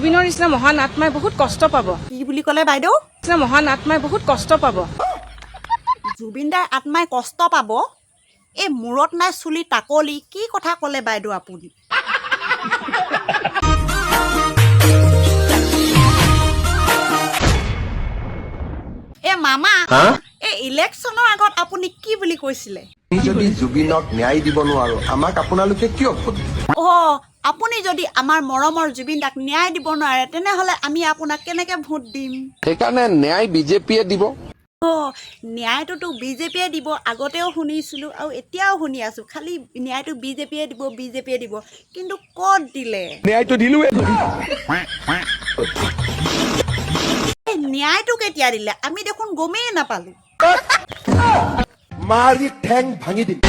জুবিনৰ নিচিনা মহান আত্মাই বহুত কষ্ট পাব। কি বুলি ক'লে বাইদেউ? নিচিনা মহান আত্মাই বহুত কষ্ট পাব। জুবিন দাৰ আত্মাই কষ্ট পাব? এই মূৰত নাই চুলি টাকলি, কি কথা ক'লে বাইদেউ আপুনি? এ মামা, এই ইলেকশ্যনৰ আগত আপুনি কি বুলি কৈছিলে? যদি জুবিনক ন্যায় দিব নোৱাৰো আমাক আপোনালোকে কিয় ভোট দিব? আপুনি যদি আমাৰ মৰমৰ জুবিন দাক ন্যায় দিব নোৱাৰে তেনেহ'লে আমি আপোনাক কেনেকে ভোট দিম? সেইকাৰণে ন্যায় বিজেপিয়ে দিব। ন্যায়টোতো বিজেপিয়ে দিব, আগতেও শুনিছিলো আৰু এতিয়াও শুনি আছো, খালি ন্যায়টো বিজেপিয়ে দিব, কিন্তু ক'ত দিলে? ন্যায়টো দিলোৱে। ন্যায়টো কেতিয়া দিলে? আমি দেখোন গমেই নাপালো। মাৰি ঠেং ভাঙি দিম।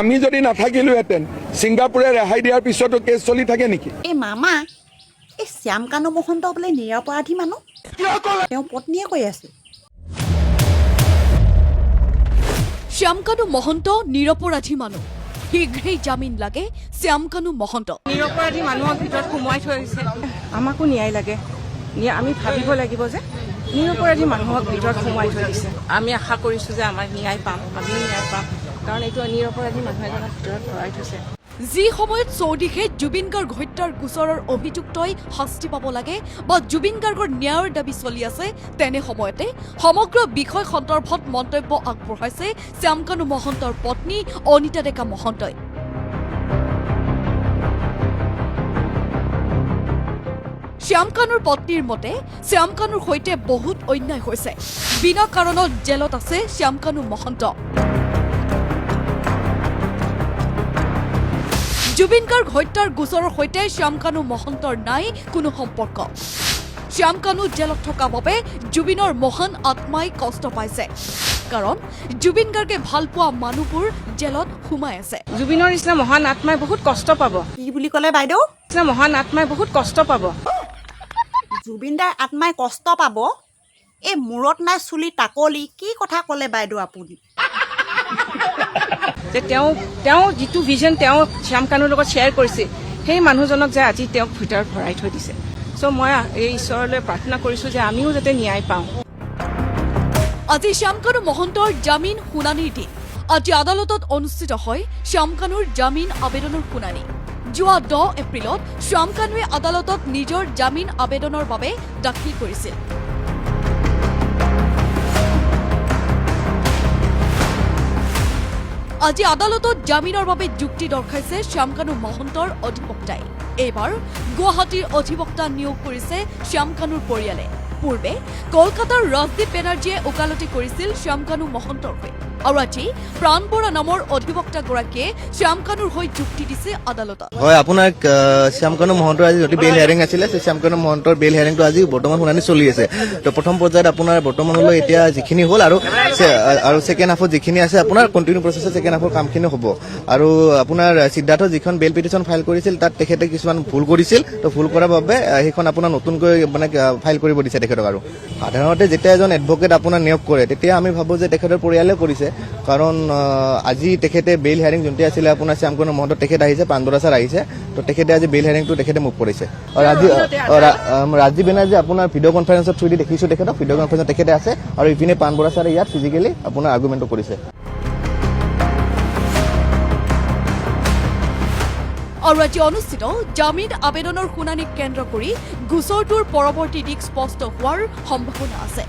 আমি যদি নাথাকিলোহেঁতেন ছিংগাপুৰে ৰেহাই দিয়াৰ পিছতো কেছ চলি থাকে নেকি? এই মামা, এই শ্যামকানু মহন্ত বোলে নিৰপৰাধী মানুহ, তেওঁ পত্নীয়ে কৈ আছে। শ্যামকানু মহন্ত নিৰপৰাধী মানুহ, শীঘ্ৰেই জামিন লাগে শ্যামকানু মহন্ত। নিৰপৰাধী মানুহক ভিতৰত সোমোৱাই থৈ আহিছে। আমাকো ন্যায় লাগে, আমি ভাবিব লাগিব যে নিৰপৰাধী মানুহক ভিতৰত সোমোৱাই থৈ দিছে। আমি আশা কৰিছো যে আমাৰ ন্যায় পাম, আমিও ন্যায় পাম, কাৰণ এইটো নিৰপৰাধী মানুহ এজনক ভিতৰত ভৰাই থৈছে। যি সময়ত চৌদিশে জুবিন গাৰ্গ হত্যাৰ গোচৰৰ অভিযুক্তই শাস্তি পাব লাগে বা জুবিন গাৰ্গৰ ন্যায়ৰ দাবী চলি আছে, তেনে সময়তে সমগ্ৰ বিষয় সন্দৰ্ভত মন্তব্য আগবঢ়াইছে শ্যামকানু মহন্তৰ পত্নী অনিতা ডেকা মহন্তই। শ্যামকানুৰ পত্নীৰ মতে শ্যামকানুৰ সৈতে বহুত অন্যায় হৈছে, বিনা কাৰণত জেলত আছে শ্যামকানু মহন্ত। জুবিন গাৰ্গ হত্যাৰ গোচৰৰ সৈতে শ্যামকানু মহন্তৰ নাই কোনো সম্পৰ্ক। শ্যামকানু জেলত থকা বাবে জুবিনৰ মহান আত্মাই কষ্ট পাইছে, কাৰণ জুবিন গাৰ্গে ভাল পোৱা মানুহবোৰ জেলত সোমাই আছে। জুবিনৰ নিচিনা মহান আত্মাই বহুত কষ্ট পাব। কি বুলি ক'লে বাইদেউ? নিচিনা মহান আত্মাই বহুত কষ্ট পাব। জুবিন দাৰ আত্মাই কষ্ট পাব? এই মূৰত নাই চুলি টাকলি, কি কথা ক'লে বাইদেউ আপুনি? যে তেওঁ যিটো ভিজন তেওঁ শ্যামকানুৰ লগত শ্বেয়াৰ কৰিছিল, সেই মানুহজনক যে আজি তেওঁক ভিতৰত ভৰাই থৈ দিছে। চ' মই এই ঈশ্বৰলৈ প্ৰাৰ্থনা কৰিছো যে আমিও যাতে ন্যায় পাওঁ। আজি শ্যামকানু মহন্তৰ জামিন শুনানিৰ দিন। আজি আদালতত অনুষ্ঠিত হয় শ্যামকানুৰ জামিন আবেদনৰ শুনানি। যোৱা 10 এপ্ৰিলত শ্যামকানুৱে আদালতত নিজৰ জামিন আবেদনৰ বাবে দাখিল কৰিছিল। আজি আদালতত জামিনৰ বাবে যুক্তি দৰ্শাইছে শ্যামকানু মহন্তৰ অধিবক্তাই। এইবাৰ গুৱাহাটীৰ অধিবক্তা নিয়োগ কৰিছে শ্যামকানুৰ পৰিয়ালে। পূৰ্বে কলকাতাৰ ৰাজদীপ বেনাৰ্জীয়ে ওকালতি কৰিছিল শ্যামকানু মহন্তৰ হৈ, আৰু আজি প্ৰাণ বৰা নামৰ অধিবক্তাগৰাকীয়ে শ্যামকানুৰ হৈ যুক্তি দিছে আদালতত। হয়, আপোনাৰ শ্যামকানু মহন্তৰ আজি যদি বেইল হিয়াৰিং আছিলে, সেই শ্যামকানু মহন্তৰ বেইল হিয়াৰিংটো আজি বৰ্তমান শুনানি চলি আছে। তো প্ৰথম পৰ্যায়ত আপোনাৰ বৰ্তমানলৈ এতিয়া যিখিনি হ'ল আৰু ছেকেণ্ড হাফত যিখিনি আছে আপোনাৰ কণ্টিনিউ প্ৰচেছত ছেকেণ্ড হাফৰ কামখিনি হ'ব। আৰু আপোনাৰ সিদ্ধাৰ্থ যিখন বেইল পিটিশ্যন ফাইল কৰিছিল তাত তেখেতে কিছুমান ভুল কৰিছিল, তো ভুল কৰাৰ বাবে সেইখন আপোনাৰ নতুনকৈ মানে ফাইল কৰিব দিছে তেখেতক। আৰু সাধাৰণতে যেতিয়া এজন এডভকেট আপোনাৰ নিয়োগ কৰে তেতিয়া আমি ভাবোঁ যে তেখেতৰ পৰিয়ালে কৰিছে, কাৰণ আজি তেখেতে বেইল হিয়াৰিং যোনটো আছিলে আপোনাৰ শ্যামকানু মহন্ত তেখেত আহিছে, প্ৰাণবৰা ছাৰ আহিছে, তো তেখেতে আজি বেইল হিয়াৰিংটো তেখেতে মুভ কৰিছে। ৰাজীৱ বেনাৰ্জী আপোনাৰ ভিডিঅ' কনফাৰেন্সৰ থ্ৰুদি দেখিছোঁ তেখেতক, ভিডিঅ' কনফাৰেন্সত তেখেতে আছে, আৰু ইপিনে প্ৰাণবৰা ছাৰে ইয়াত ফিজিকেলি আপোনাৰ আৰ্গুমেণ্টটো কৰিছে। আৰু আজি অনুষ্ঠিত জামিন আবেদনৰ শুনানিক কেন্দ্ৰ কৰি গোচৰটোৰ পৰৱৰ্তী দিশ স্পষ্ট হোৱাৰ সম্ভাৱনা আছে।